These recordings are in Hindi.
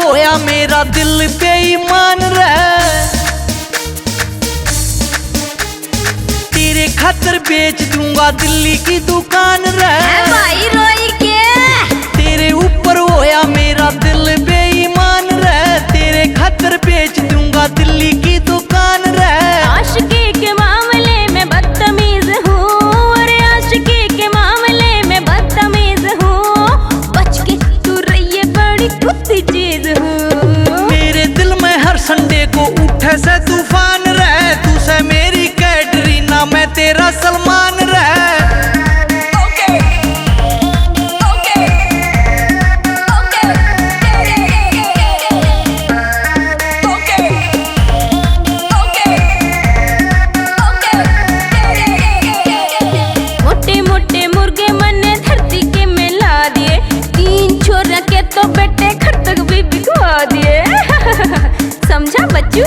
होया मेरा दिल बेईमान रह, तेरे खातर बेच दूंगा दिल्ली की दुकान रह। भाई रोई के तेरे ऊपर होया मेरा दिल बेईमान रह, तेरे खातर बेच दूंगा दिल्ली की दुकान रह। आशिकी के मामले में बदतमीज हूँ, अरे आशिकी के मामले में बदतमीज हूँ, बच के तू रही बड़ी कुत्ती चीज हूँ। मेरे दिल में हर संडे को उठे से तूफान रह, तू से मेरी कैटरीना मैं तेरा सलमान रह। मोटे मोटे मुर्गे मने धरती के में ला दिए, 3 छोरा के तो बेटे घर तक भी बिकवा दिए। समझा बच्चू?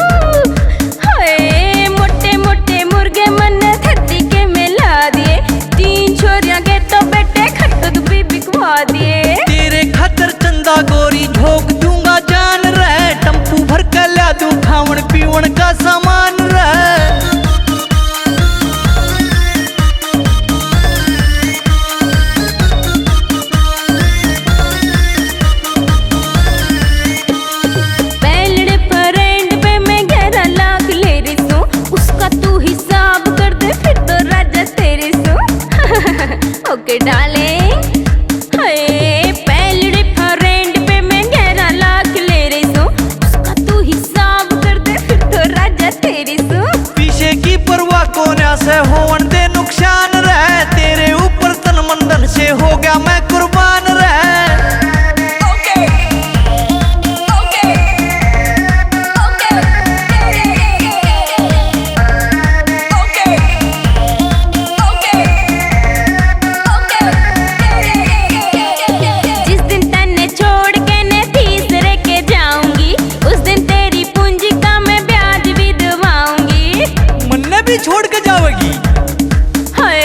हाय मोटे मोटे मुर्गे मने धरती के में ला दिए, 3 छोरिया के तो बेटे घर तक भी बिकवा दिए। तेरे खातर चंदा गोरी झोंक दूंगा जान रह, टम्पू भर कर ला दूं खावन पीवन का सामान रह। पहले फ्रेंड पे मैं 11 लाख ले रही हूँ, उसका तू हिसाब कर दे फिर तो राजा तेरी सू। Okay darling. हाय पहले फ्रेंड पे मैं 11 लाख ले रही हूँ, उसका तू हिसाब कर दे फिर तो राजा तेरी सू। पीछे की परवाह कोन्या से होवन दे नुकसान रह, तेरे ऊपर तन मन धन से हो गया मैं कुर्बान रह। जिस दिन तन्ने छोड़ के ने तीसरे के जाऊंगी, उस दिन तेरी पूंजी का मैं ब्याज भी दबाऊंगी। मन्ने भी छोड़ के जाओगी? हाय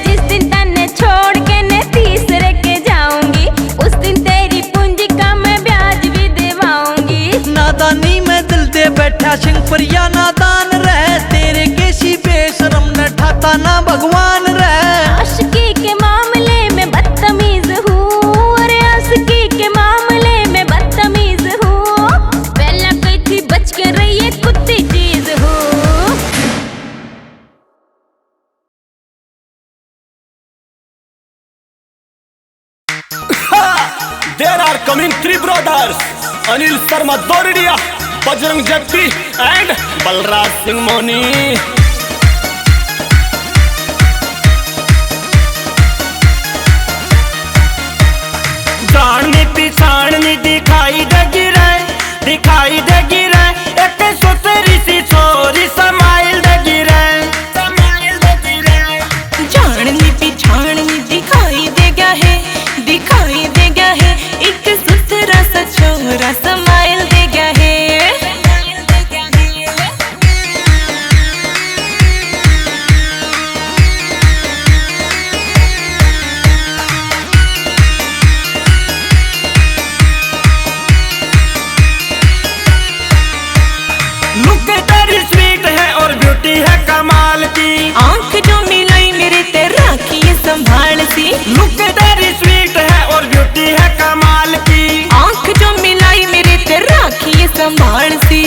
जिस दिन तन्ने छोड़ के ने तीसरे के जाऊंगी, उस दिन तेरी पूंजी का मैं ब्याज भी दिवाऊंगी। नादानी में दिल दे बैठा सिंह परिया नादान रह, तेरे केसी बेशरम न ठाता ना भगवान रह। आशिकी के मामले में बदतमीज हूँ, अरे आशिकी के मामले में बदतमीज हूँ, पहला कही थी बच के रहिए कुत्ती चीज हूँ। There are coming 3 brothers, Anil Sharma Doridia, Bajrang Jatti and Balraj Singh Moni. जाननी पिछाड़नी दिखाई देगी रे, दिखाई देगी रे, एक सुतरी सी छोरी समाइल देगी रे, समाइल देगी रे। जाननी पिछाड़नी दिखाई देगा है, दिखाई देगा है, एक सुथरा सा छोरा समाइल देगा है। लुक तेरी स्वीट है और ब्यूटी है कमाल की, आंख जो मिलाई मेरे ते राखिए संभाल सी। लुक तेरी स्वीट है और ब्यूटी है कमाल की, आंख जो मिलाई मेरे ते राखिए संभाल सी।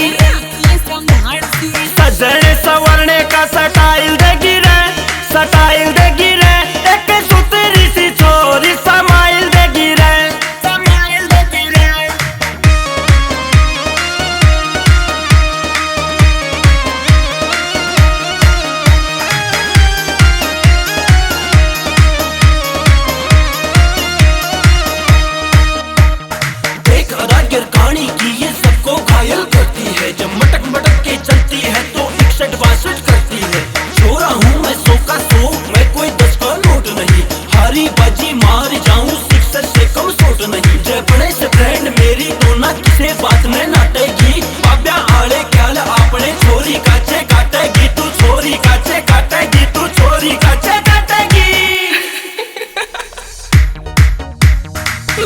सजने सवरने का स्टाइल देगी रे, स्टाइल देगी रे, एक सुतरी सी छोरी समाइल देगी रे, समाइल देगी रे। एक अदागर कहानी की ये सबको घायल करती है, जब मटक मटक के चलती है तो 61-62 करती है। छोरा हूँ मैं 100 का 100, मैं कोई 10 का नोट नहीं, हारी बाजी मार जाऊँ 6 से कम शॉट नहीं। जय बड़े से फ्रेंड मेरी तो ना किसे बात में नाटेगी, बाब्या आड़े ख्याल आपने छोरी काचे काटेगी, तू छोरी काचे काटेगी, तू छोरी काचे काटेगी।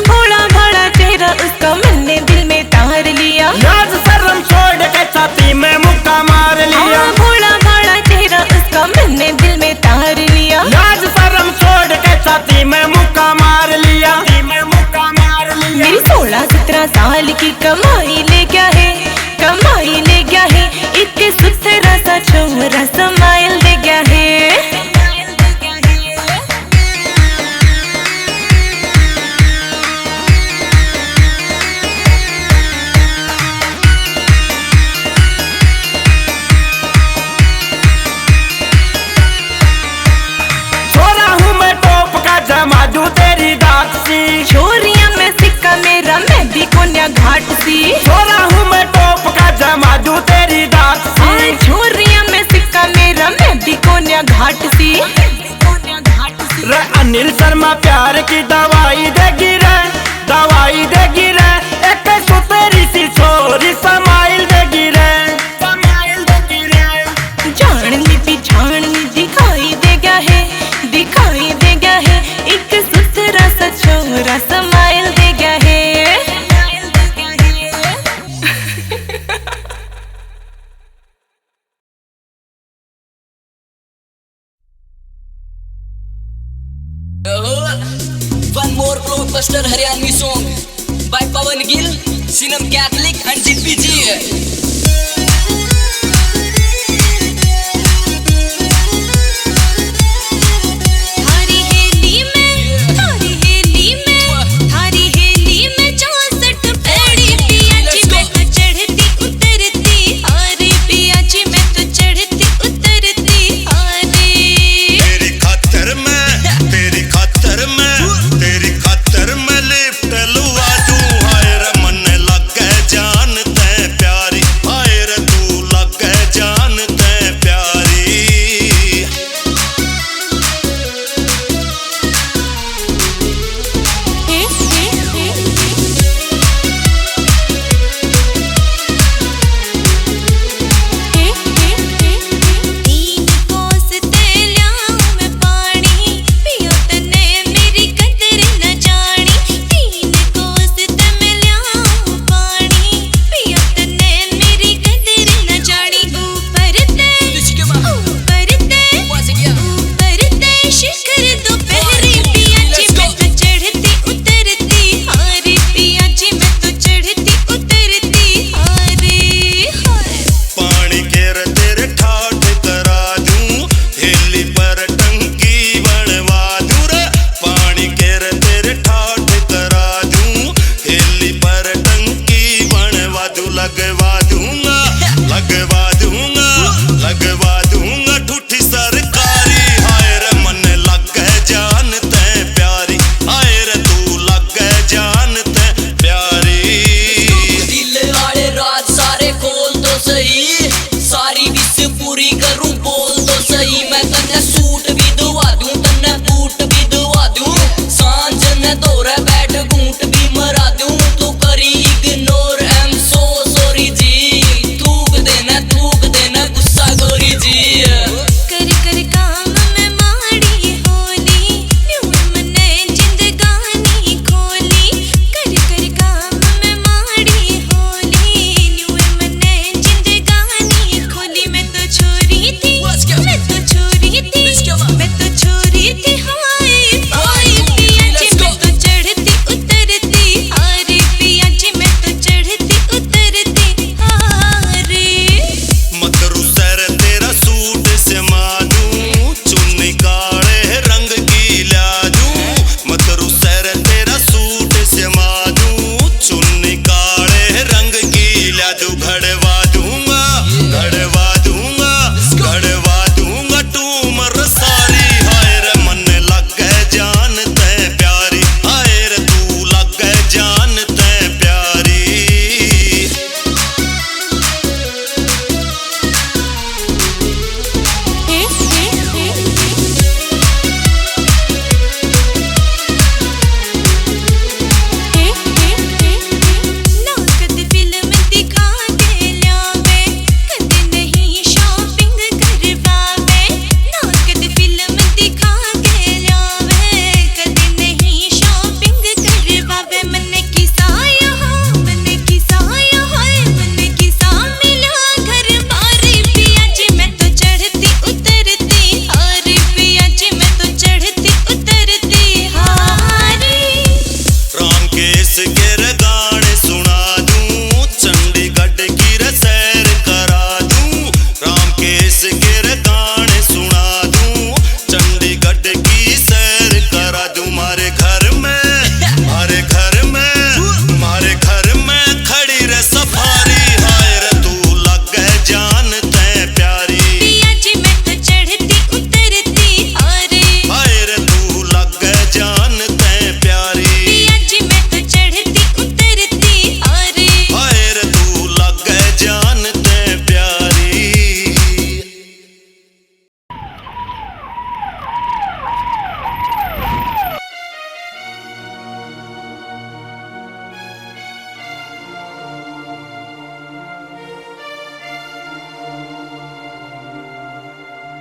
भोला भाला चेहरा उसका मैंने दिल में तार छाती में मुक्का मार लिया। भोला भाला चेहरा उसका मैंने दिल में तार लिया। लाज शर्म छोड़ के छाती में मुक्का मार लिया। मेरी 16-17 साल की कमाई ले गया है, कमाई ले गया है। एक सुथरा सा छोरा स्माइल दे गया है। जमादू तेरी दात सी, छोरिया में सिक्का मेरा, मैं भी कोन्या घाट सी। छोरा हूँ मैं टॉप का जमादू तेरी दात सी। छोरिया में सिक्का मेरा, मैं भी कोन्या घाट सी। रे अनिल शर्मा प्यार की दवाई देगी रे, दवाई देगी रे। एक सुतेरी सी छोरी स्माइल देगी रे, स्माइल देगी रे। जाननी पिछाड़नी दिखाई दे गया है, दिखाई दे गया है। एक सुथरा सा छोरा स्माइल दे गया है। One more blockbuster Haryanvi song by Pawan Gill, Sinam Catholic and Zippy G. मैं तो छोरी थी हाय पाई पिया जी, मैं तो चढ़ती उतरती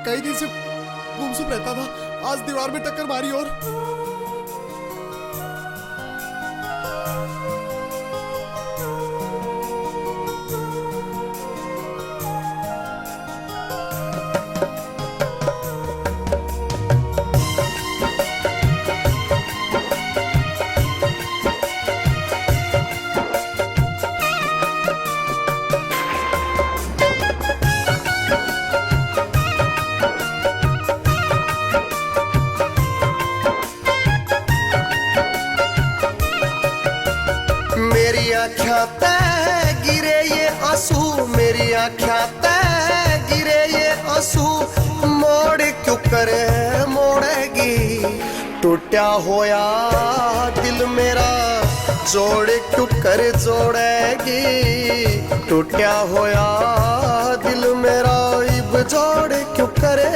कई दिन से गुमसुम रहता था, आज दीवार में टक्कर मारी और मेरी आँखों तै गिरे ये आंसू, मेरी आँखों तै गिरे ये आंसू, मोड़ क्यों करे मोड़ेगी, टूटा होया दिल मेरा जोड़ क्यों कर जोड़ेगी, टूटा होया दिल मेरा इब जोड़ क्यों करे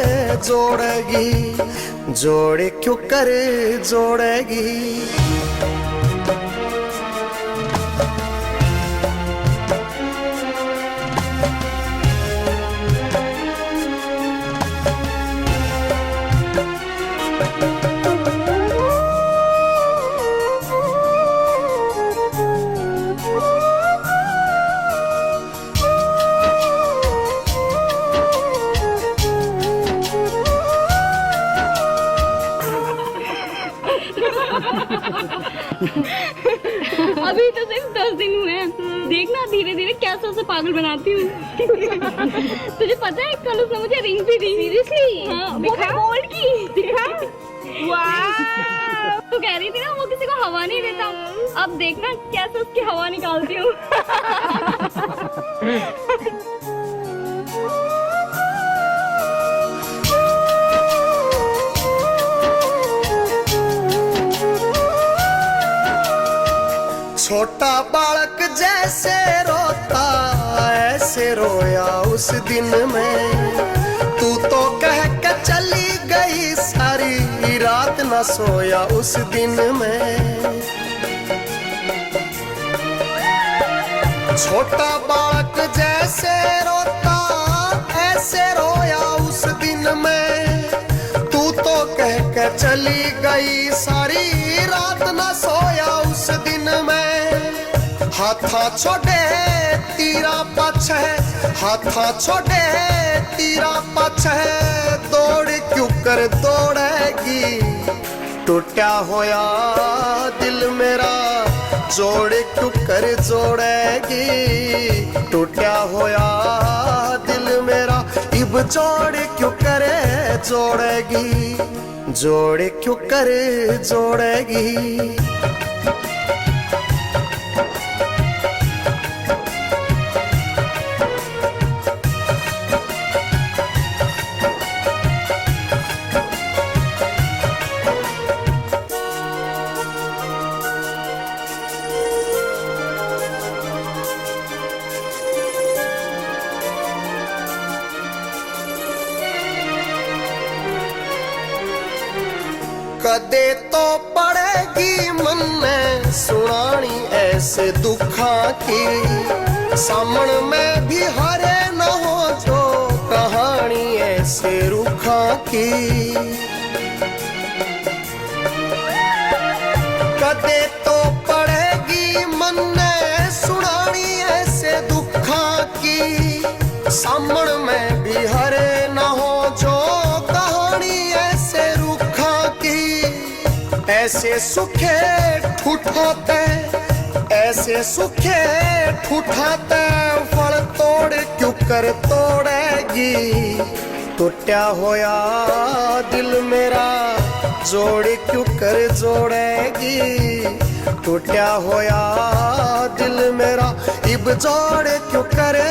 जोड़ेगी, जोड़ क्यों कर जोड़ेगी। अभी तो सिर्फ 10 दिन हुए हैं, देखना धीरे धीरे कैसे उसे पागल बनाती हूँ। तुझे पता है कल उसने मुझे रिंग भी दी। सीरियसली? हाँ, वो भी गोल्ड की। दिखा? वाह! तू कह रही थी ना वो किसी को हवा नहीं देता, अब देखना कैसे उसकी हवा निकालती हूँ। छोटा बालक जैसे रोता ऐसे रोया उस दिन में, तू तो कह के चली गई सारी रात न सोया उस दिन में। छोटा बालक जैसे रोता ऐसे रोया उस दिन में, तू तो कह के चली गई सारी रात न सोया उस दिन में। हाथा छोड़े तीरा पाछे, हाथा छोड़े तीरा पाछे, दौड़ क्यों कर दौड़ेगी, टूटा होया दिल मेरा जोड़ क्यों कर जोड़ेगी, टूटा होया दिल मेरा इब जोड़ क्यों करे जोड़ेगी, जोड़ क्यों कर जोड़ेगी। कदे तो पड़ेगी मन में सुनानी ऐसे दुखा की, सामन में भी हरे न हो जो कहानी ऐसे रुखा की। कदे तो पड़ेगी मन में सुनानी ऐसे दुखा की, सामन में भी हरे न हो जो कहानी ऐसे रुखा की। ऐसे सुखे ठुठाते ऐसे सुखे ठुठाते फल तोड़ क्यों कर तोड़ेगी, टूटा होया दिल मेरा जोड़ क्यों कर जोड़ेगी, टूटा होया दिल मेरा इब जोड़ क्यों करे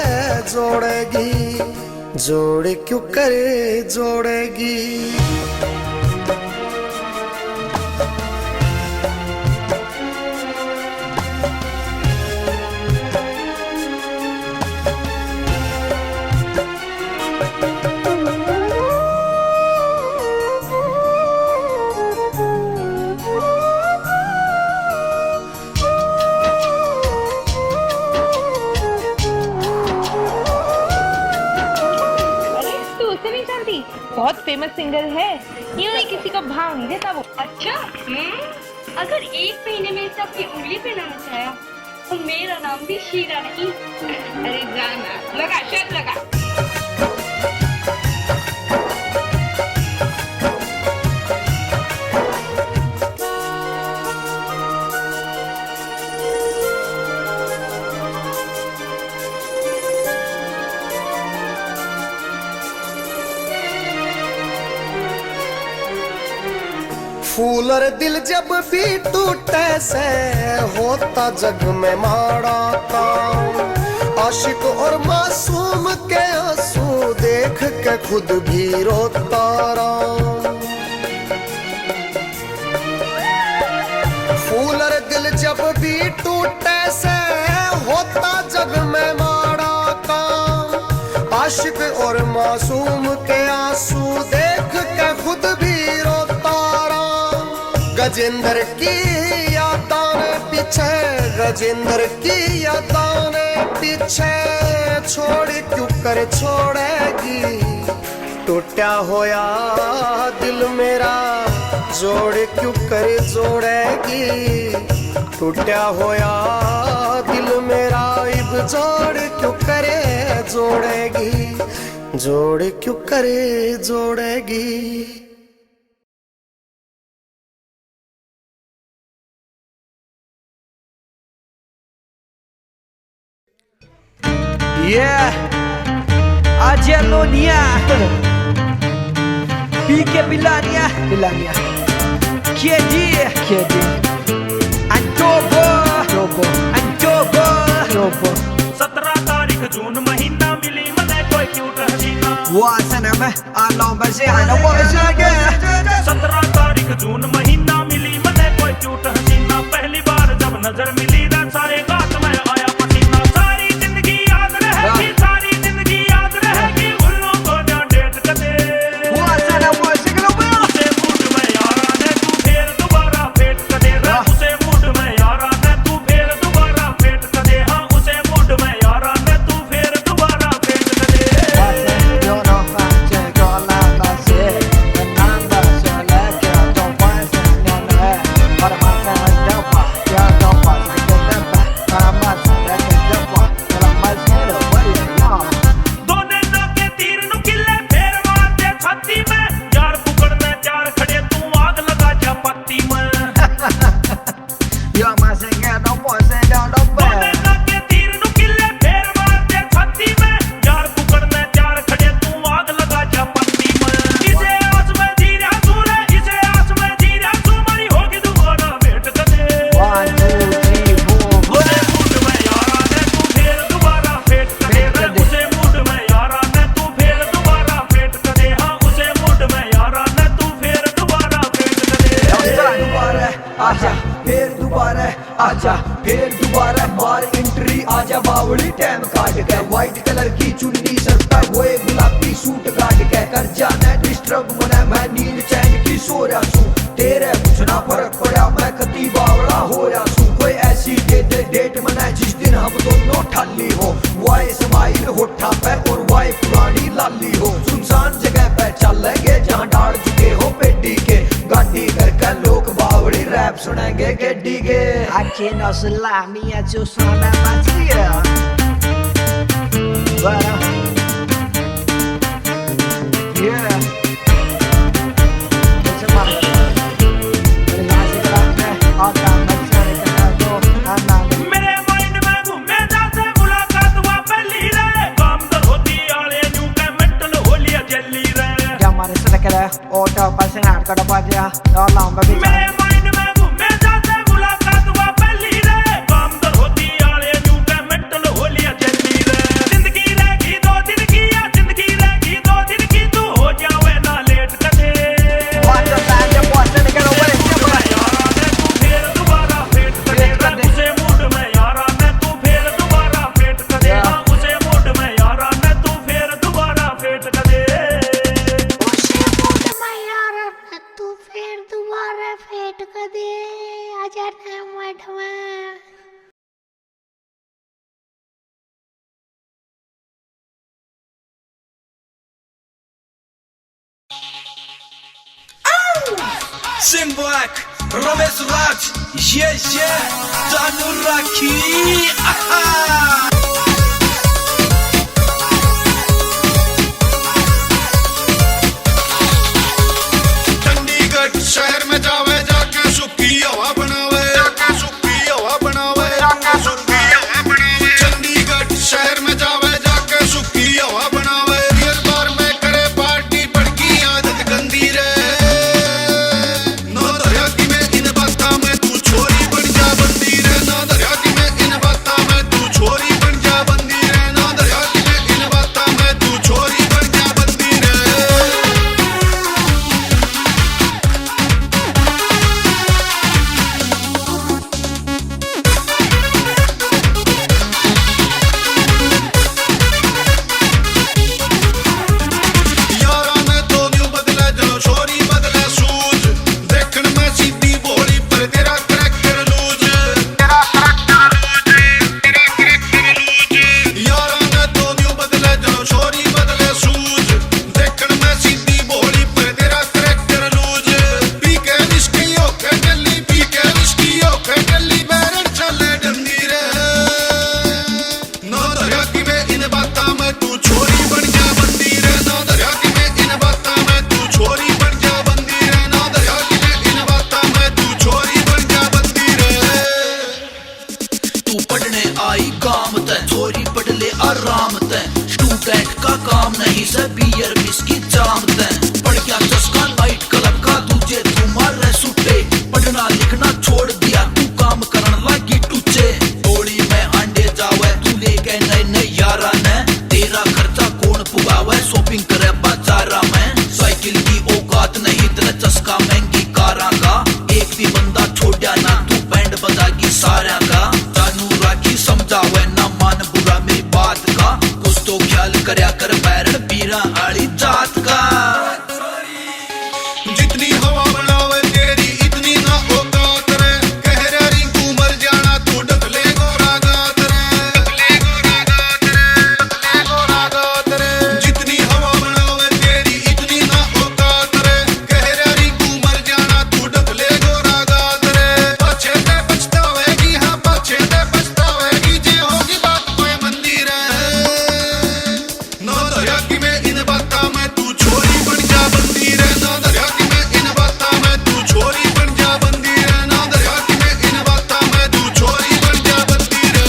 जोड़ेगी, जोड़ क्यों करे जोड़ेगी। फेमस सिंगर है, यूं ही किसी को भाव नहीं देता वो। अच्छा अगर एक महीने में इसे अपनी उंगली पे ना नचाया तो मेरा नाम भी शीरा नहीं। अरे जाना, लगा शर्त लगा। फूलर दिल जब भी टूटे से होता जग में माड़ा काम। आशिक और मासूम के आंसू देख के खुद भी रोता राम। फूलर दिल जब भी टूटे से होता जग में माड़ा काम। आशिक और मासूम के आंसू देख के खुद भी रोता राम। गजेंद्र की यादां पीछे, गजेंद्र की यादां पीछे छोड़ क्यों कर छोड़ेगी। टूटा होया दिल मेरा जोड़ क्यों कर जोड़ेगी। टूटा होया दिल मेरा इब जोड़ क्यों करे जोड़ेगी। जोड़ क्यों करे जोड़ेगी। Yeah, Agelonia, Pike Bilania, Kiedi, Antobo, Antobo, 17 तारीख जून महीना मिली मने कोई क्यूट हसीना। वासना में आलम बजे आना वासना। 17 तारीख जून महीना मिली मने कोई क्यूट हसीना। पहली बार जब नजर मिली ना सारे गात में आया पसीना। सारी जिंदगी याद रहेगी, सारी जिंदगी याद रहेगी। उल्लू को ना डेट कदे वासना उसे मूड में यारा ने तू फिर दोबारा फेट कदे। उसे मूड में यारा ने तू फिर दोबारा फेट कदे। हाँ उसे मूड में यारा ने तू फिर दोबारा फेट कदे। दोने नाके तीर नु किले फेर मारते छाती में। यार पकड़ने चार खड़े तू आग लगा जा पत्ती में। दोने नाके तीर नु किले फेर मारते छाती में। यार पकड़ने चार खड़े तू आग लगा जा पत्ती में। इसे आस में जीरा सूरे, इसे आस में जीरा सू मरी होगी दोबारा भेंट कदे। उसे मूड में यारा ने तू फिर दोबारा फेट कदे। उसे मूड में यारा ने तू फिर दोबारा फेट कदे। हाँ उसे मूड में यारा ने तू फिर दोबारा फेट कदे। आजा फिर दोबारा मार एंट्री। आजा बावड़ी टाइम काट के व्हाइट कलर की चुन्नी सर पे वो गुलाबी सूट काट के कर जाना डिस्टर्ब मने मैं नींद चैन की सो रहा सू। तेरे कुछ ना फर्क पड़ा मैं कती बावड़ा हो रहा सू। कोई ऐसी डेट मने जिस दिन हम दोनों ठाली हो। वाई स्माइल होठा पे और वाई पुरानी लाली हो। सुनसान जगह पे चलेंगे जहाँ डाल चुके हो पेटी के। गाड़ी करके लोग बावड़ी रैप सुनेंगे गेडी के। Aquí no se la mía, yo soy la magia. Bueno, yeah. मेरे माइंड में घूमे जाते मुलाकात हुआ पहली रे। काम तो होती आले न्यू के मेंटल होलिया जल्ली रे। मेरे माइंड में घूमे जाते मुलाकात हुआ पहली रे। काम तो होती आले न्यू के मेंटल होलिया जल्ली रे। जिंदगी रहेगी 2 दिन की या जिंदगी रहेगी 2 दिन की। तू हो जावे ना लेट कदे। यारा ने तू फिर दोबारा फेट कदे। उसे मूड में यारा ने तू फिर दोबारा फेट कदे। हाँ उसे मूड में यारा ने तू फिर दोबारा फेट कदे। तू फिर दोबारा फेट कर दे। आजा ना मठवा। Sin Black, Ramesh Raj, Danu Raki. Chandigarh शहर में जावे जाके सुखी हवा बनावे, जाके सुखी हवा बनावे, जाके सुखी हवा बनावे। चंडीगढ़ शहर में जावे जाके सुखी हवा बनावे। रियल बार में करे पार्टी पड़की आदत गंदी रे। ना दरिया की में इन बातों में तू छोरी बन जा बंदी रे। ना दरिया की में इन बातों में तू छोरी बन जा बंदी रे। ना दरिया की में इन बातों में तू छोरी बन जा बंदी रे। यारा में तो न्यू बदला जो छोरी बदला सूझ। देखन में सीधी भोली पर तेरा करैक्टर लूज, तेरा करैक्टर लूज, तेरा करैक्टर लूज। यारा में तो न्यू बदला जो छोरी बदला सूझ। देखन में सीधी भोली पर तेरा करैक्टर लूज। पी के विस्की ओके गली, पी के विस्की ओके गली बैरन चले डंडी रे। ना दरिया की में इन बातों में तू छोरी बन जा बंदी रे। ना दरिया की में इन बातों में तू छोरी बन जा बंदी रे। ना दरिया की में इन बातों में तू छोरी बन जा बंदी रे। तू पढ़ने आई काम तय, छोरी पढ़ ले आराम तय। स्टूडेंट का काम नहीं से बियर बिस्की जाम तय। पढ़ क्या चस्का नाइट क्लब का, तुझे तुम्हारे सुटे। पढ़ना लिखना छोड़ दिया, तू काम करने लगी टूचे। होली में अंडे जावे, तू ले गए नए नए यारा ने। तेरा खर्चा कौन पुगावे, शॉपिंग करे बाजारा में। साइकिल की औकात नहीं तेरा चस्का महंगी कारा का। एक भी बंदा छोड़ा ना, तू बैंड बजागी सारा का। जानू राखी समझावे ना, मान बुरा मेरी बात का। कुछ तो ख्याल करया कर बैरन पीरा आली जात का। जितनी हवा बनावे तेरी इतनी ना औकात रे। कह रे रिंकू मर जाना, तू डकले गोरा गात रे। डकले गोरा गात रे, डकले गोरा गात रे। जितनी हवा बनावे तेरी इतनी ना औकात रे। कह रे रिंकू मर जाना, तू डकले गोरा गात रे। पाछे ते पछतावेगी, हाँ पाछे ते पछतावेगी, जे होगी बात कोई मंदिर है। ना दरिया की में इन बातों में तू छोरी बन जा बंदी रे। ना दरिया की में इन बातों में तू छोरी बन जा बंदी रे। ना दरिया की में इन बातों में तू छोरी बन जा बंदी रे।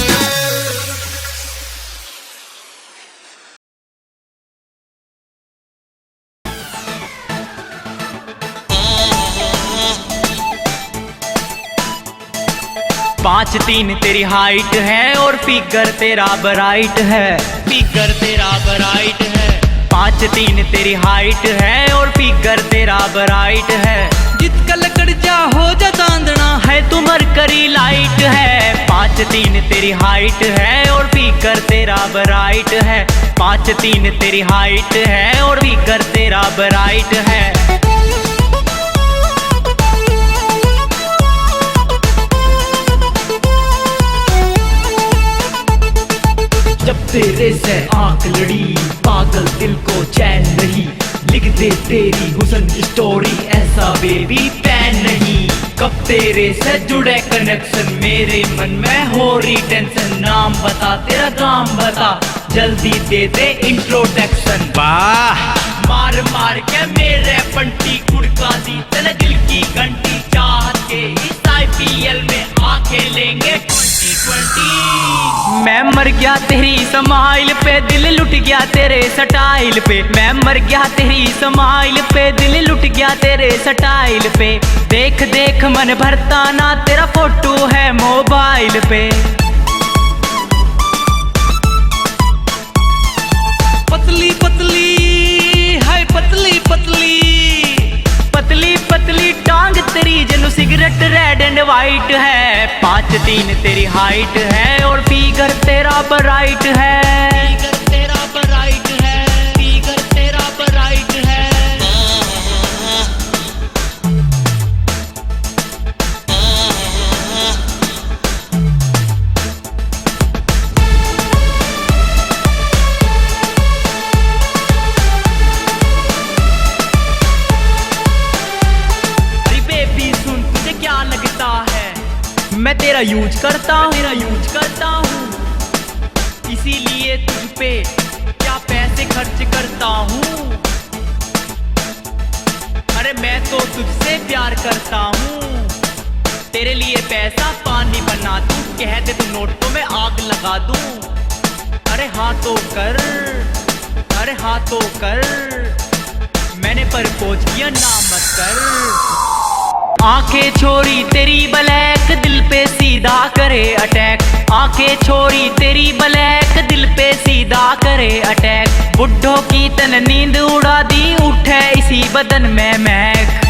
पाँच तीन तेरी हाइट है और फिगर तेरा ब्राइट है। फिगर तेरा ब्राइट है। पाँच तीन तेरी हाइट है और फिगर तेरा ब्राइट है। जितका लकड़ जा हो जा चांदना है, तू मरकरी लाइट है। पाँच तीन तेरी हाइट है और फिगर तेरा ब्राइट है। पाँच तीन तेरी हाइट है और फिगर तेरा ब्राइट है। जब तेरे से आंख लड़ी, पागल दिल को चैन नहीं। लिख दे तेरी हुस्न की स्टोरी, ऐसा बेबी पैन नहीं। कब तेरे से जुड़े कनेक्शन, मेरे मन में हो रही टेंशन। नाम बता तेरा काम बता, जल्दी दे दे इंट्रोडक्शन। वाह मार मार के मेरे पंटी कुड़का दी तेरे दिल की घंटी। चाहत के इस IPL में आके लेंगे 2020। मैं मर गया तेरी स्माइल पे, दिल लुट गया तेरे स्टाइल पे। मैं मर गया तेरी स्माइल पे, दिल लुट गया तेरे स्टाइल पे। देख देख मन भरता ना, तेरा फोटो है मोबाइल पे। पतली पतली हाय पतली पतली, पतली पतली टांग तेरी जनु सिगरेट रेड एंड वाइट है। पाँच तीन तेरी हाइट है और फिगर तेरा ब्राइट है। फिगर तेरा ब्राइट है, फिगर तेरा ब्राइट है। मैं तेरा यूज करता हूँ, इसीलिए तुझ पे क्या पैसे खर्च करता हूँ। अरे मैं तो तुझसे प्यार करता हूँ, तेरे लिए पैसा पानी बना दूं, कह दे तो नोटों में आग लगा दूं। अरे हाँ तो कर, अरे हाँ तो कर, मैंने प्रपोज किया ना मत कर। आंखें छोड़ी तेरी ब्लैक, दिल पे सीधा करे अटैक। आंखें छोड़ी तेरी ब्लैक, दिल पे सीधा करे अटैक। बुड्ढों की तन नींद उड़ा दी, उठे इसी बदन में महक।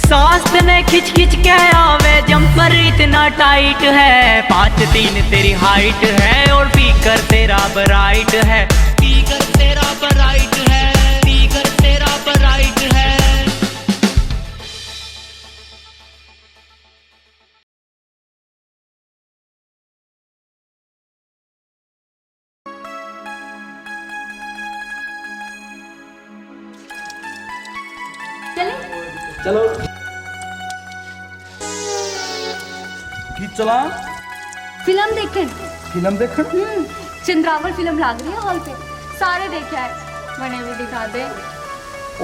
सास्त ने खिंच खिंच के आवे, जंपर इतना टाइट है। 5'3" तेरी हाइट है और फिगर तेरा ब्राइट है, फिगर तेरा ब्राइट है, फिगर तेरा ब्राइट है। चलो की चला फिल्म देखन। फिल्म देखन चंद्रावर फिल्म लाग रही है हॉल पे, सारे देखे आए, मैंने भी दिखा दे।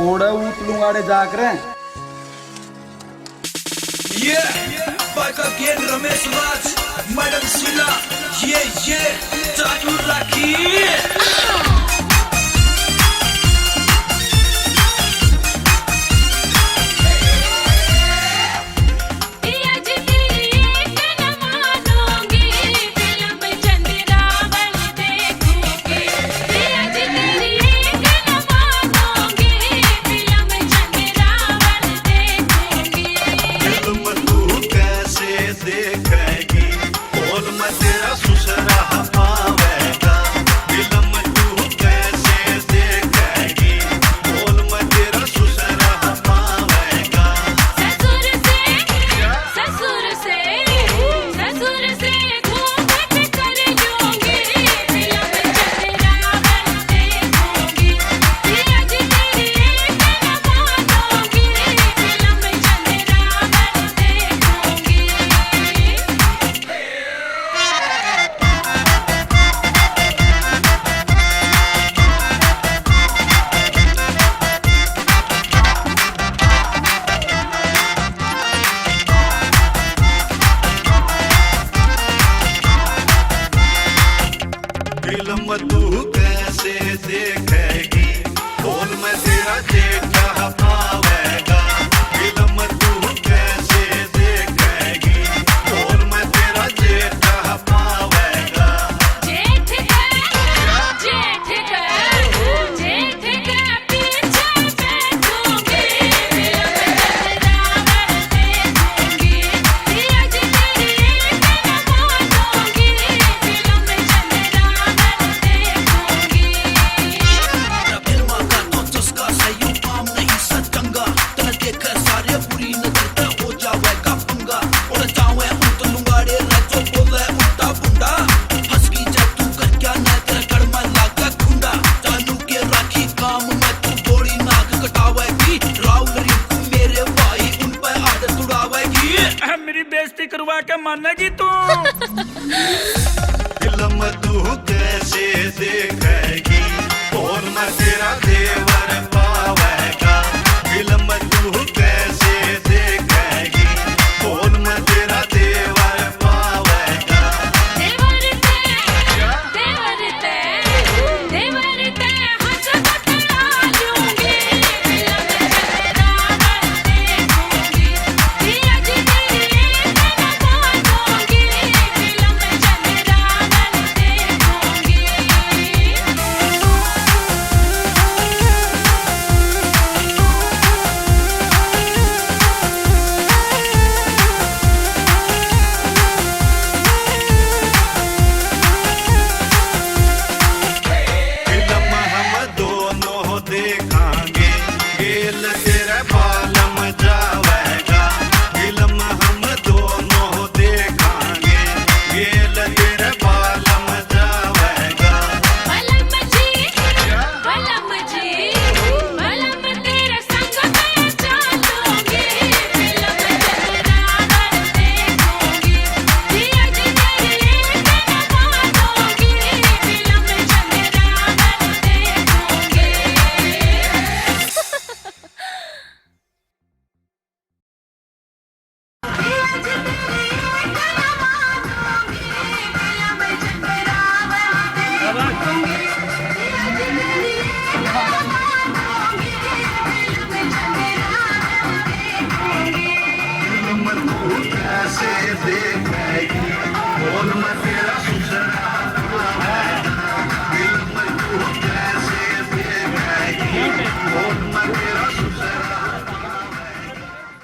ओड़े उतलूंगाड़े जाकर back again रमेश राज, मैडम शीला, ये चालू रखिए। देखेगी बोल मैं तेरा सुसरा पावेगा, फिल्म तू कैसे देखेगी बोल मैं तेरा सुसरा पावेगा। ससुर से घूंघट कर लूंगी, फिल्म चंद्रावन देखूंगी। आज तेरी एक न मानूंगी, फिल्म चंद्रावन देखूंगी। फिल्म तू कैसे देखेगी बोल मैं तेरा जेठा पावेगा, फिल्म तू कैसे देखेगी बोल मैं तेरा जेठा पावेगा। जेठ के पीछे बैठूंगी, फिल्म चंद्रावन देखूंगी। आज तेरी एक न मानूंगी, फिल्म चंद्रावन देखूंगी। फिल्मा का तो चस्का सही काम नहीं सचंगा, तने देख सारे बुरी नजर पे हो जावेगा पंगा। और चावे उत लुंगाड़े रजो बोले उल्टा बुंडा, हंस की जा तू कर क्या ना तेरा कड़मा लागा खुंडा। जानू के राखी काम में तू बोड़ी नाक कटावेगी, राहुल रिंकू मेरे भाई उन पे आदत उड़ावेगी। मेरी बेइज्जती करवा के मानेगी तू। फिल्म तू कैसे देख